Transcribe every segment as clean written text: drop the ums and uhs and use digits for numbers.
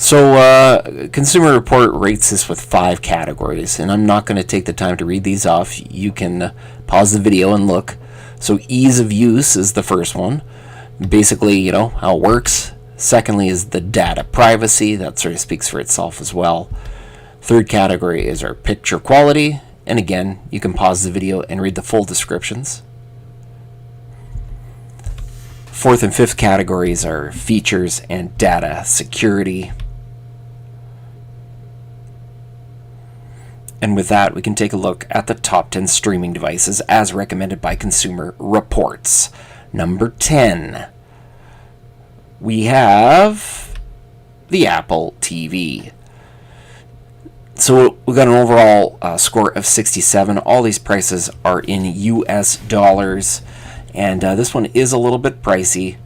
So Consumer Report rates this with 5 categories, and I'm not going to take the time to read these off. You can pause the video and look. So ease of use is the first one. Basically, you know, how it works. Secondly is the data privacy. That sort of speaks for itself as well. Third category is our picture quality. And again, you can pause the video and read the full descriptions. Fourth and fifth categories are features and data security. And with that, we can take a look at the top 10 streaming devices as recommended by Consumer Reports. Number 10, we have the Apple TV. So we got an overall score of 67. All these prices are in US dollars, and this one is a little bit pricey.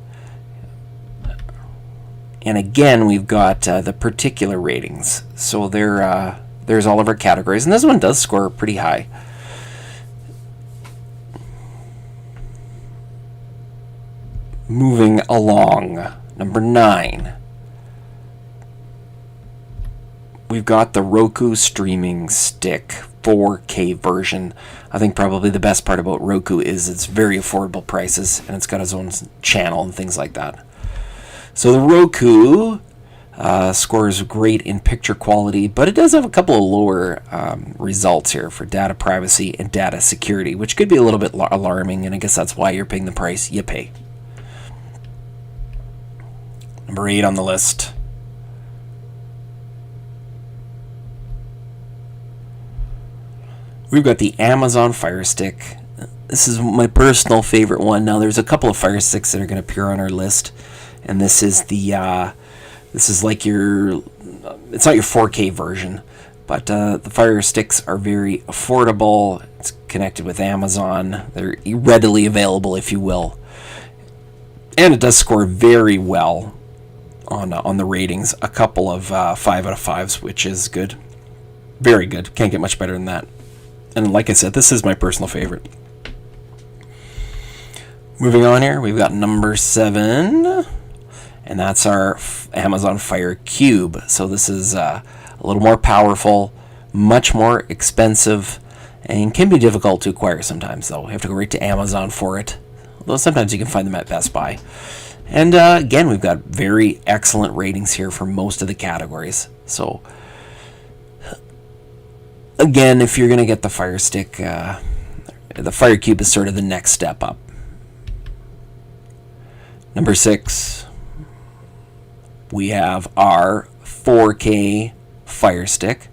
And again, we've got the particular ratings. So there's all of our categories, and this one does score pretty high. Moving along, number 9. We've got the Roku Streaming Stick 4K version. I think probably the best part about Roku is its very affordable prices, and it's got its own channel and things like that. So the Roku scores great in picture quality, but it does have a couple of lower results here for data privacy and data security, which could be a little bit alarming, and I guess that's why you're paying the price you pay. Number 8 on the list. We've got the Amazon Fire Stick. This is my personal favorite one. Now, there's a couple of Fire Sticks that are going to appear on our list, and this is like your, it's not your 4K version, but the Fire Sticks are very affordable. It's connected with Amazon. They're readily available, if you will, and it does score very well on the ratings. A couple of 5 out of 5s, which is good, very good. Can't get much better than that. And like I said, this is my personal favorite. Moving on here, we've got number 7. And that's our Amazon Fire Cube. So this is a little more powerful, much more expensive, and can be difficult to acquire sometimes, though. You have to go right to Amazon for it. Although sometimes you can find them at Best Buy. And again, we've got very excellent ratings here for most of the categories. So again, if you're going to get the Fire Stick, the Fire Cube is sort of the next step up. Number 6. We have our 4K Fire Stick.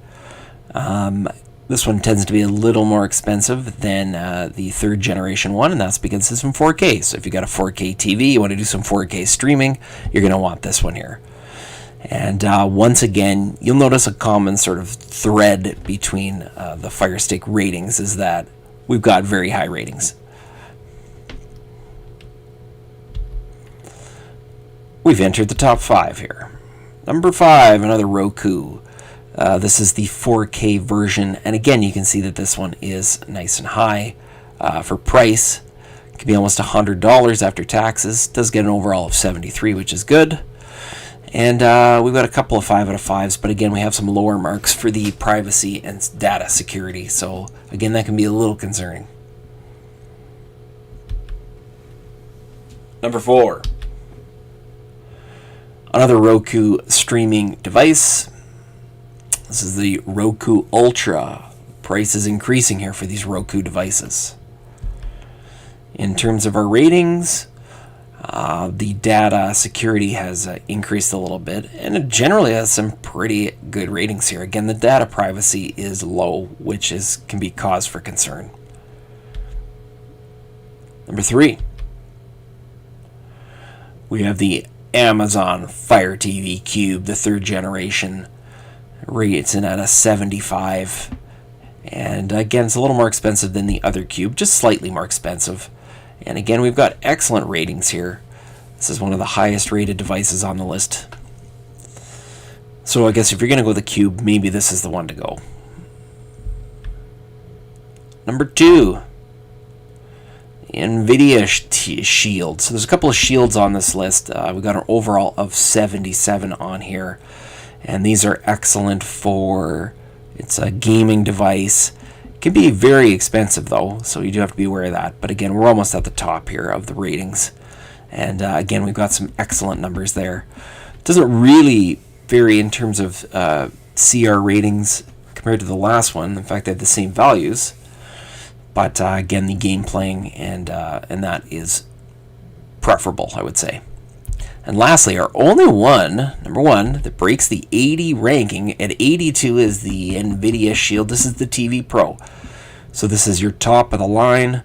This one tends to be a little more expensive than the third generation one, and that's because it's in 4K. So if you got a 4K TV, you want to do some 4K streaming, you're going to want this one here. And once again, you'll notice a common sort of thread between the Fire Stick ratings is that we've got very high ratings. We've entered the top 5 here. Number 5, another Roku. This is the 4K version, and again, you can see that this one is nice and high for price. It can be almost $100 after taxes. It does get an overall of 73, which is good. And we've got a couple of 5 out of 5s, but again, we have some lower marks for the privacy and data security. So again, that can be a little concerning. Number 4. Another Roku streaming device. This is the Roku Ultra. Price is increasing here for these Roku devices. In terms of our ratings, the data security has increased a little bit, and it generally has some pretty good ratings here. Again, the data privacy is low, which can be cause for concern. Number 3, we have the Amazon Fire TV Cube, the third generation. Rates in at a 75, and again, it's a little more expensive than the other Cube, just slightly more expensive. And again, we've got excellent ratings here. This is one of the highest rated devices on the list. So I guess if you're going to go with the Cube, maybe this is the one to go. Number 2, NVIDIA Shield. So there's a couple of Shields on this list. We've got an overall of 77 on here. and these are excellent for, it's a gaming device. It can be very expensive though, so you do have to be aware of that. But again, we're almost at the top here of the ratings, and again, we've got some excellent numbers there. It doesn't really vary in terms of CR ratings compared to the last one. In fact, they have the same values, but again, the game playing and that is preferable, I would say. And lastly, our only one, number one, that breaks the 80 ranking at 82 is the NVIDIA Shield. This is the TV Pro. So this is your top of the line,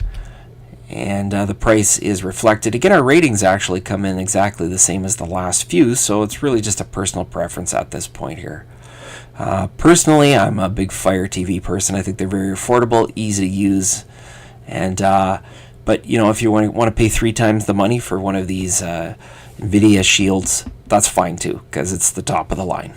and the price is reflected. Again, our ratings actually come in exactly the same as the last few, so it's really just a personal preference at this point here. Personally, I'm a big Fire TV person. I think they're very affordable, easy to use, and but you know, if you want to pay 3 times the money for one of these NVIDIA Shields, that's fine too, because it's the top of the line.